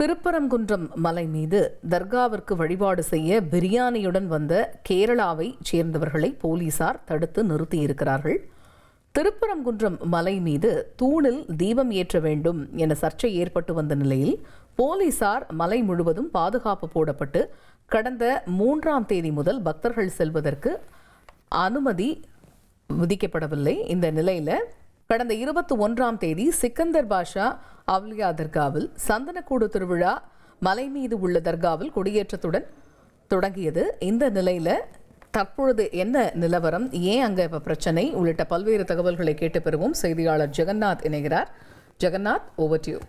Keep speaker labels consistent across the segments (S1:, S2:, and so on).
S1: திருப்பரங்குன்றம் மலை மீது தர்காவிற்கு வழிபாடு செய்ய பிரியாணியுடன் வந்த கேரளாவை சேர்ந்தவர்களை போலீசார் தடுத்து நிறுத்தியிருக்கிறார்கள். திருப்பரங்குன்றம் மலை மீது தூணில் தீபம் ஏற்ற வேண்டும் என சர்ச்சை ஏற்பட்டு வந்த நிலையில் போலீசார் மலை முழுவதும் பாதுகாப்பு போடப்பட்டு கடந்த 3ஆம் தேதி முதல் பக்தர்கள் செல்வதற்கு அனுமதி விதிக்கப்படவில்லை. இந்த நிலையில கடந்த 21ஆம் தேதி சிக்கந்தர் பாஷா அவ்லியா தர்காவில் சந்தனக்கூடு திருவிழா மலை மீது உள்ள தர்காவில் கொடியேற்றத்துடன் தொடங்கியது. இந்த நிலையில தற்பொழுது என்ன நிலவரம், ஏன் அங்க இப்ப பிரச்சனை உள்ளிட்ட பல்வேறு தகவல்களை கேட்டு பெறுவோம். செய்தியாளர் ஜெகநாத் இணைகிறார். Jagannath, over to you.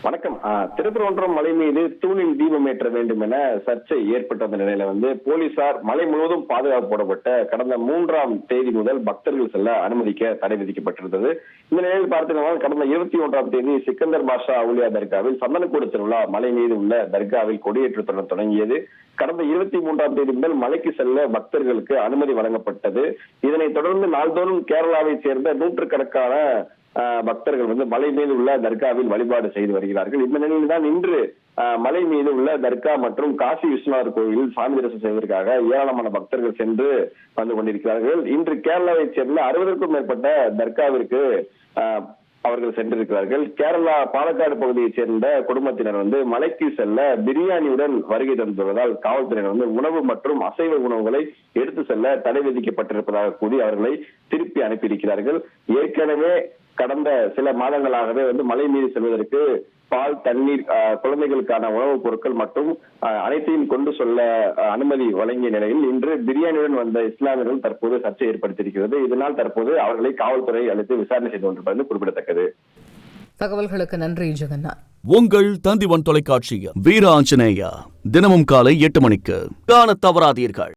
S2: வணக்கம். திருப்பரங்குன்றம் மலை மீது தூணில் தீபம் ஏற்ற வேண்டும் என சர்ச்சை ஏற்பட்ட நிலையில போலீசார் மலை முழுவதும் பாதுகாப்பு போடப்பட்ட கடந்த 3ஆம் தேதி முதல் பக்தர்கள் செல்ல அனுமதிக்க தடை விதிக்கப்பட்டிருந்தது. இந்த நிலையில் பார்த்தீங்கன்னா கடந்த 21ஆம் தேதி சிக்கந்தர் பாஷா அவுலியா தர்காவில் சந்தனக்கூடு திருவிழா மலை மீது உள்ள தர்காவில் கொடியேற்றத்துடன் தொடங்கியது. கடந்த 23ஆம் தேதி முதல் மலைக்கு செல்ல பக்தர்களுக்கு அனுமதி வழங்கப்பட்டது. இதனைத் தொடர்ந்து நாள்தோறும் கேரளாவை சேர்ந்த நூற்றுக்கணக்கான பக்தர்கள் மலை மீது உள்ள தர்காவில் வழிபாடு செய்து வருகிறார்கள். இந்த நிலையில் தான் இன்று மலை மீது உள்ள தர்கா மற்றும் காசி விஸ்வநாதர் கோயிலில் சாமி தரிசனம் செய்வதற்காக ஏராளமான பக்தர்கள் சென்று வந்து கொண்டிருக்கிறார்கள். இன்று கேரளாவை சேர்ந்த 60க்கும் மேற்பட்ட தர்காவிற்கு அவர்கள் சென்றிருக்கிறார்கள். கேரளா பாலக்காடு பகுதியைச் சேர்ந்த குடும்பத்தினர் மலைக்கு செல்ல பிரியாணியுடன் வருகை தந்துள்ளதால் காவல்துறையினர் உணவு மற்றும் அசைவ உணவுகளை எடுத்து செல்ல தடை விதிக்கப்பட்டிருப்பதாக கூறி அவர்களை திருப்பி அனுப்பியிருக்கிறார்கள். ஏற்கனவே கடந்த சில மாதங்களாகவே மலை மீது செல்வதற்கு பால், தண்ணீர், குழந்தைகளுக்கான உணவுப் பொருட்கள் மற்றும் அனைத்தையும் கொண்டு செல்ல அனுமதி வழங்கிய நிலையில் இன்று பிரியாணியுடன் வந்த இஸ்லாமியர்கள் தற்போது சர்ச்சை ஏற்படுத்தியிருக்கிறது. இதனால் தற்போது அவர்களை காவல்துறை அழைத்து விசாரணை செய்து கொண்டிருப்பது குறிப்பிடத்தக்கது.
S1: தகவல்களுக்கு நன்றி ஜெகநாத்.
S3: உங்கள் தந்திவன் தொலைக்காட்சியில் வீர ஆஞ்சநேயா தினமும் காலை 8 மணிக்கு காண தவறாதீர்கள்.